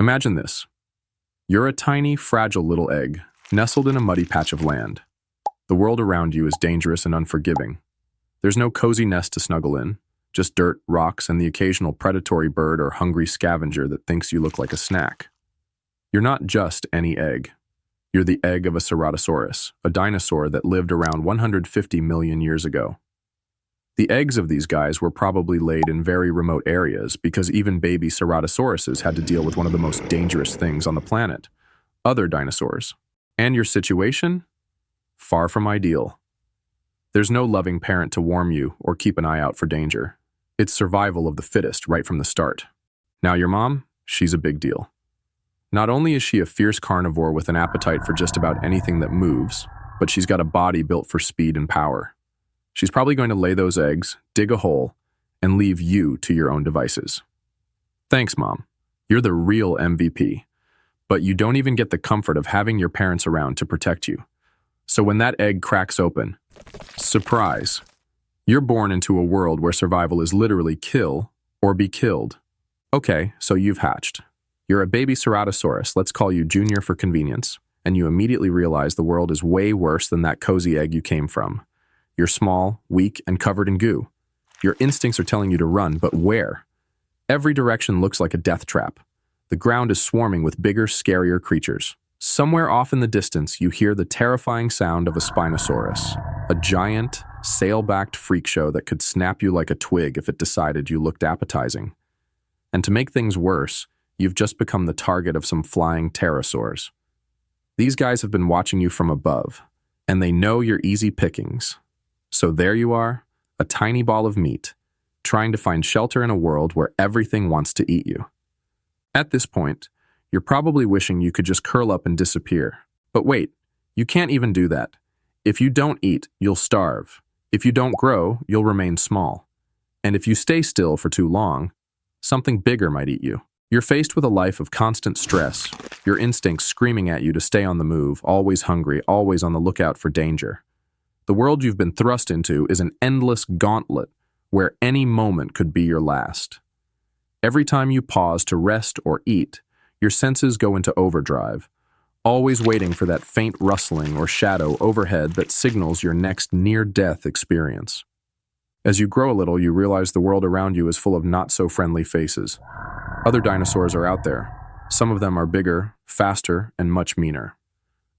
Imagine this. You're a tiny, fragile little egg, nestled in a muddy patch of land. The world around you is dangerous and unforgiving. There's no cozy nest to snuggle in, just dirt, rocks, and the occasional predatory bird or hungry scavenger that thinks you look like a snack. You're not just any egg. You're the egg of a Ceratosaurus, a dinosaur that lived around 150 million years ago. The eggs of these guys were probably laid in very remote areas because even baby Ceratosauruses had to deal with one of the most dangerous things on the planet, other dinosaurs. And your situation? Far from ideal. There's no loving parent to warm you or keep an eye out for danger. It's survival of the fittest right from the start. Now your mom? She's a big deal. Not only is she a fierce carnivore with an appetite for just about anything that moves, but she's got a body built for speed and power. She's probably going to lay those eggs, dig a hole, and leave you to your own devices. Thanks, Mom. You're the real MVP. But you don't even get the comfort of having your parents around to protect you. So when that egg cracks open, surprise, you're born into a world where survival is literally kill or be killed. Okay, so you've hatched. You're a baby Ceratosaurus, let's call you Junior for convenience, and you immediately realize the world is way worse than that cozy egg you came from. You're small, weak, and covered in goo. Your instincts are telling you to run, but where? Every direction looks like a death trap. The ground is swarming with bigger, scarier creatures. Somewhere off in the distance, you hear the terrifying sound of a Spinosaurus, a giant, sail-backed freak show that could snap you like a twig if it decided you looked appetizing. And to make things worse, you've just become the target of some flying pterosaurs. These guys have been watching you from above, and they know you're easy pickings. So there you are, a tiny ball of meat, trying to find shelter in a world where everything wants to eat you. At this point, you're probably wishing you could just curl up and disappear. But wait, you can't even do that. If you don't eat, you'll starve. If you don't grow, you'll remain small. And if you stay still for too long, something bigger might eat you. You're faced with a life of constant stress, your instincts screaming at you to stay on the move, always hungry, always on the lookout for danger. The world you've been thrust into is an endless gauntlet where any moment could be your last. Every time you pause to rest or eat, your senses go into overdrive, always waiting for that faint rustling or shadow overhead that signals your next near-death experience. As you grow a little, you realize the world around you is full of not-so-friendly faces. Other dinosaurs are out there. Some of them are bigger, faster, and much meaner.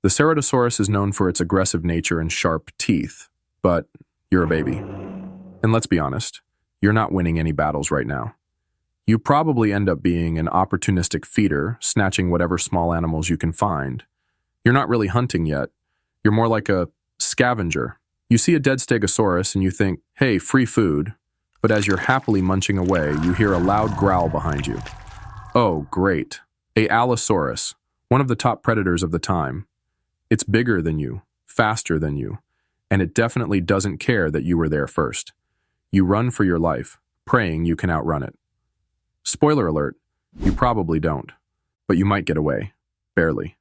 The Ceratosaurus is known for its aggressive nature and sharp teeth, but you're a baby. And let's be honest, you're not winning any battles right now. You probably end up being an opportunistic feeder, snatching whatever small animals you can find. You're not really hunting yet. You're more like a scavenger. You see a dead Stegosaurus and you think, hey, free food. But as you're happily munching away, you hear a loud growl behind you. Oh, great. A Allosaurus, one of the top predators of the time. It's bigger than you, faster than you, and it definitely doesn't care that you were there first. You run for your life, praying you can outrun it. Spoiler alert, you probably don't, but you might get away. Barely.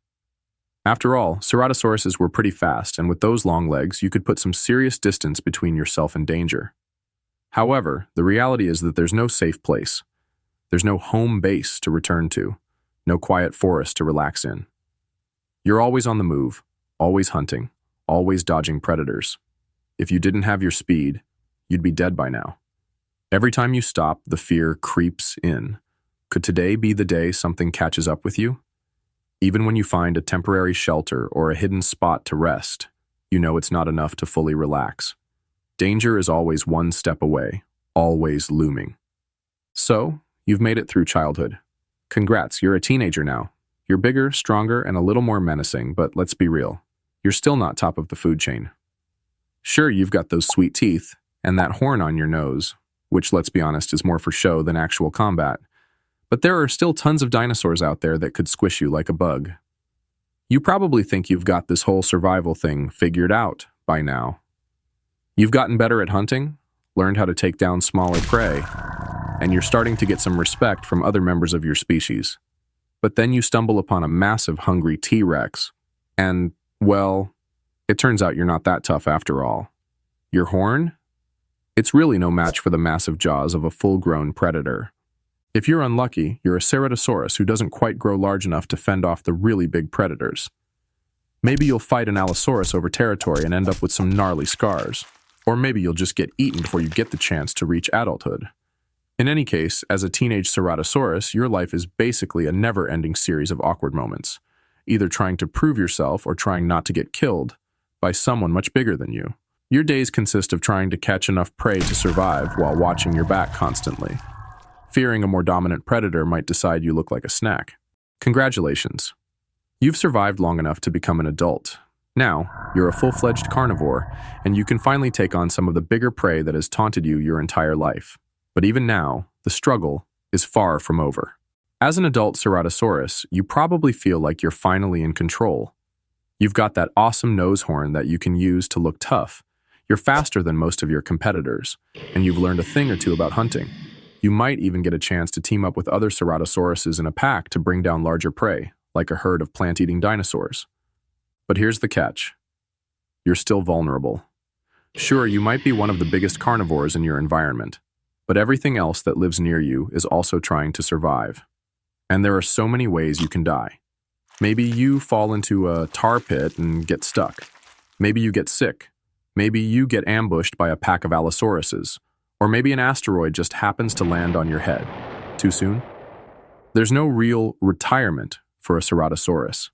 After all, Ceratosauruses were pretty fast, and with those long legs, you could put some serious distance between yourself and danger. However, the reality is that there's no safe place. There's no home base to return to, no quiet forest to relax in. You're always on the move, always hunting, always dodging predators. If you didn't have your speed, you'd be dead by now. Every time you stop, the fear creeps in. Could today be the day something catches up with you? Even when you find a temporary shelter or a hidden spot to rest, you know it's not enough to fully relax. Danger is always one step away, always looming. So, you've made it through childhood. Congrats, you're a teenager now. You're bigger, stronger, and a little more menacing, but let's be real. You're still not top of the food chain. Sure, you've got those sweet teeth and that horn on your nose, which, let's be honest, is more for show than actual combat. But there are still tons of dinosaurs out there that could squish you like a bug. You probably think you've got this whole survival thing figured out by now. You've gotten better at hunting, learned how to take down smaller prey, and you're starting to get some respect from other members of your species. But then you stumble upon a massive hungry T-Rex, and, well, it turns out you're not that tough after all. Your horn? It's really no match for the massive jaws of a full-grown predator. If you're unlucky, you're a Ceratosaurus who doesn't quite grow large enough to fend off the really big predators. Maybe you'll fight an Allosaurus over territory and end up with some gnarly scars. Or maybe you'll just get eaten before you get the chance to reach adulthood. In any case, as a teenage Ceratosaurus, your life is basically a never-ending series of awkward moments, either trying to prove yourself or trying not to get killed by someone much bigger than you. Your days consist of trying to catch enough prey to survive while watching your back constantly. Fearing a more dominant predator might decide you look like a snack. Congratulations. You've survived long enough to become an adult. Now, you're a full-fledged carnivore, and you can finally take on some of the bigger prey that has taunted you your entire life. But even now, the struggle is far from over. As an adult Ceratosaurus, you probably feel like you're finally in control. You've got that awesome nose horn that you can use to look tough. You're faster than most of your competitors, and you've learned a thing or two about hunting. You might even get a chance to team up with other Ceratosauruses in a pack to bring down larger prey, like a herd of plant-eating dinosaurs. But here's the catch. You're still vulnerable. Sure, you might be one of the biggest carnivores in your environment, but everything else that lives near you is also trying to survive. And there are so many ways you can die. Maybe you fall into a tar pit and get stuck. Maybe you get sick. Maybe you get ambushed by a pack of Allosauruses. Or maybe an asteroid just happens to land on your head. Too soon? There's no real retirement for a Ceratosaurus.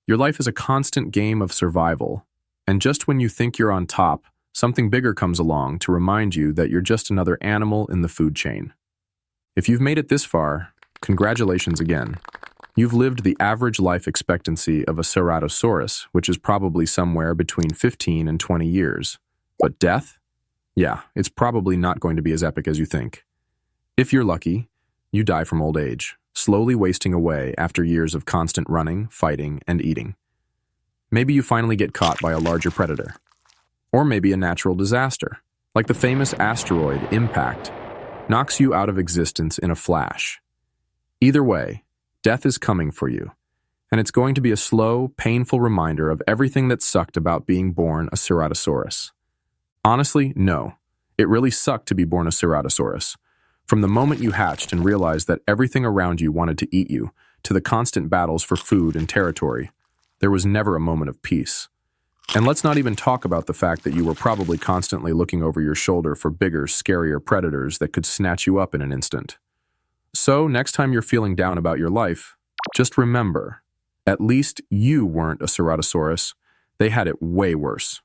Your life is a constant game of survival, and just when you think you're on top, something bigger comes along to remind you that you're just another animal in the food chain. If you've made it this far, congratulations again. You've lived the average life expectancy of a Ceratosaurus, which is probably somewhere between 15 and 20 years. But death? Yeah, it's probably not going to be as epic as you think. If you're lucky, you die from old age, slowly wasting away after years of constant running, fighting, and eating. Maybe you finally get caught by a larger predator. Or maybe a natural disaster, like the famous asteroid impact, knocks you out of existence in a flash. Either way, death is coming for you, and it's going to be a slow, painful reminder of everything that sucked about being born a Ceratosaurus. Honestly, no. It really sucked to be born a Ceratosaurus. From the moment you hatched and realized that everything around you wanted to eat you, to the constant battles for food and territory, there was never a moment of peace. And let's not even talk about the fact that you were probably constantly looking over your shoulder for bigger, scarier predators that could snatch you up in an instant. So, next time you're feeling down about your life, just remember, at least you weren't a Ceratosaurus. They had it way worse.